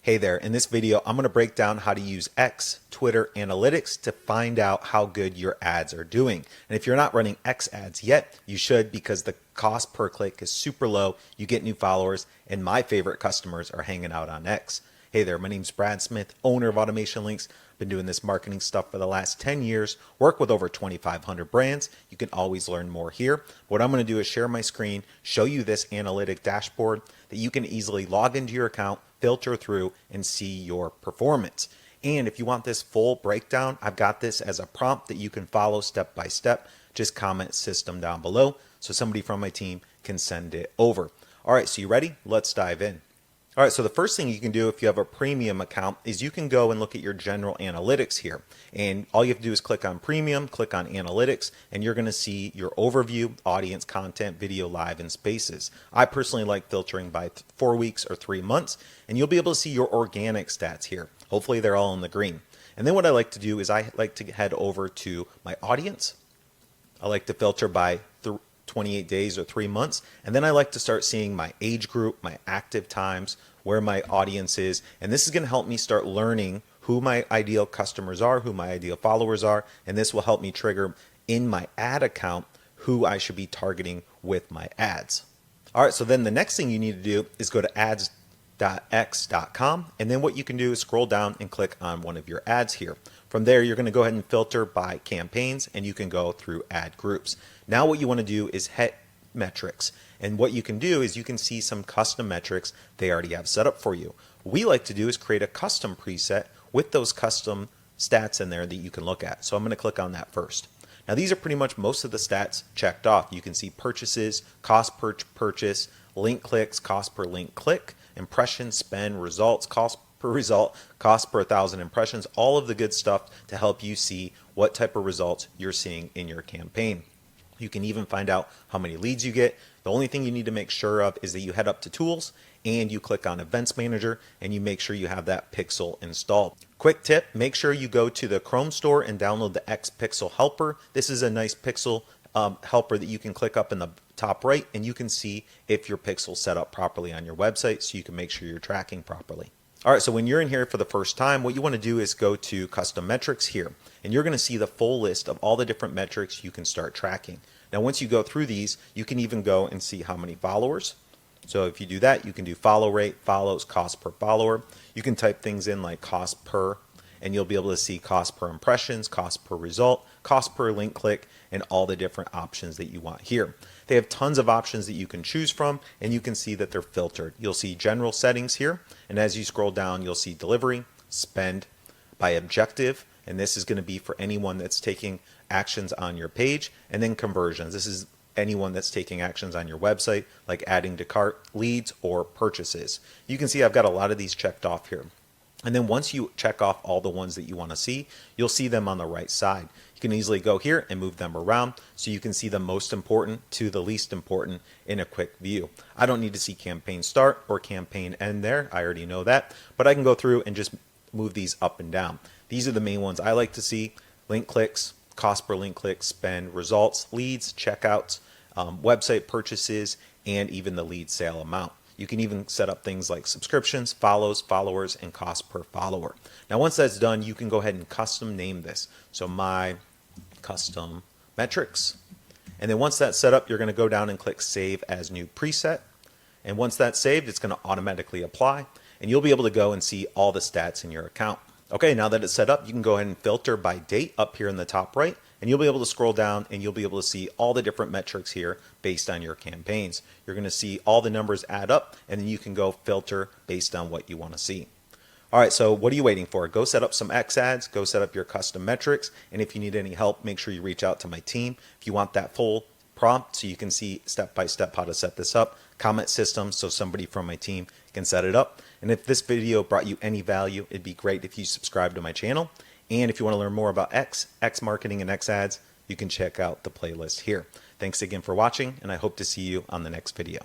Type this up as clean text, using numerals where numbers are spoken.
Hey there, in this video, I'm going to break down how to use X, Twitter analytics to find out how good your ads are doing. And if you're not running X ads yet, you should, because the cost per click is super low. You get new followers, and my favorite customers are hanging out on X. Hey there, my name's Brad Smith, owner of AutomationLinks. Been doing this marketing stuff for the last 10 years, work with over 2,500 brands. You can always learn more here. What I'm going to do is share my screen, show you this analytic dashboard that you can easily log into your account, filter through, and see your performance. And if you want this full breakdown, I've got this as a prompt that you can follow step by step. Just comment system down below so somebody from my team can send it over. All right, so you ready? Let's dive in. All right, so the first thing you can do if you have a premium account is you can go and look at your general analytics here. And all you have to do is click on premium, click on analytics, and you're going to see your overview, audience, content, video, live, and spaces. I personally like filtering by 4 weeks or 3 months, and you'll be able to see your organic stats here. Hopefully they're all in the green. And then what I like to do is I like to head over to my audience. I like to filter by 28 days or 3 months. And then I like to start seeing my age group, my active times, where my audience is. And this is going to help me start learning who my ideal customers are, who my ideal followers are. And this will help me trigger in my ad account who I should be targeting with my ads. All right, so then the next thing you need to do is go to ads.x.com. And then what you can do is scroll down and click on one of your ads here. From there, you're going to go ahead and filter by campaigns, and you can go through ad groups. Now what you want to do is hit metrics. And what you can do is you can see some custom metrics they already have set up for you. What we like to do is create a custom preset with those custom stats in there that you can look at. So I'm going to click on that first. Now these are pretty much most of the stats checked off. You can see purchases, cost per purchase, link clicks, cost per link click, impressions, spend, results, cost per result, cost per 1,000 impressions, all of the good stuff to help you see what type of results you're seeing in your campaign. You can even find out how many leads you get. The only thing you need to make sure of is that you head up to tools and you click on Events Manager and you make sure you have that pixel installed. Quick tip, make sure you go to the Chrome store and download the X Pixel Helper. This is a nice pixel helper that you can click up in the top right, and you can see if your pixel's set up properly on your website so you can make sure you're tracking properly. All right, so when you're in here for the first time, what you want to do is go to custom metrics here, and you're going to see the full list of all the different metrics you can start tracking. Now, once you go through these, you can even go and see how many followers. So if you do that, you can do follow rate, follows, cost per follower. You can type things in like cost per, and you'll be able to see cost per impressions, cost per result, cost per link click, and all the different options that you want here. They have tons of options that you can choose from, and you can see that they're filtered. You'll see general settings here, and as you scroll down, you'll see delivery, spend, by objective, and this is going to be for anyone that's taking actions on your page, and then conversions. This is anyone that's taking actions on your website, like adding to cart, leads, or purchases. You can see I've got a lot of these checked off here. And then once you check off all the ones that you want to see, you'll see them on the right side. You can easily go here and move them around so you can see the most important to the least important in a quick view. I don't need to see campaign start or campaign end there. I already know that, but I can go through and just move these up and down. These are the main ones I like to see: link clicks, cost per link click, spend, results, leads, checkouts, website purchases, and even the lead sale amount. You can even set up things like subscriptions, follows, followers, and cost per follower. Now, once that's done, you can go ahead and custom name this. So my custom metrics. And then once that's set up, you're going to go down and click Save as New Preset. And once that's saved, it's going to automatically apply. And you'll be able to go and see all the stats in your account. Okay, now that it's set up, you can go ahead and filter by date up here in the top right, and you'll be able to scroll down and you'll be able to see all the different metrics here based on your campaigns. You're going to see all the numbers add up, and then you can go filter based on what you want to see. All right, so what are you waiting for? Go set up some X ads, go set up your custom metrics, and if you need any help, make sure you reach out to my team. If you want that full prompt so you can see step by step how to set this up, comment system so somebody from my team can set it up. And if this video brought you any value, it'd be great if you subscribe to my channel. And if you want to learn more about X marketing, and X ads, you can check out the playlist here. Thanks again for watching, and I hope to see you on the next video.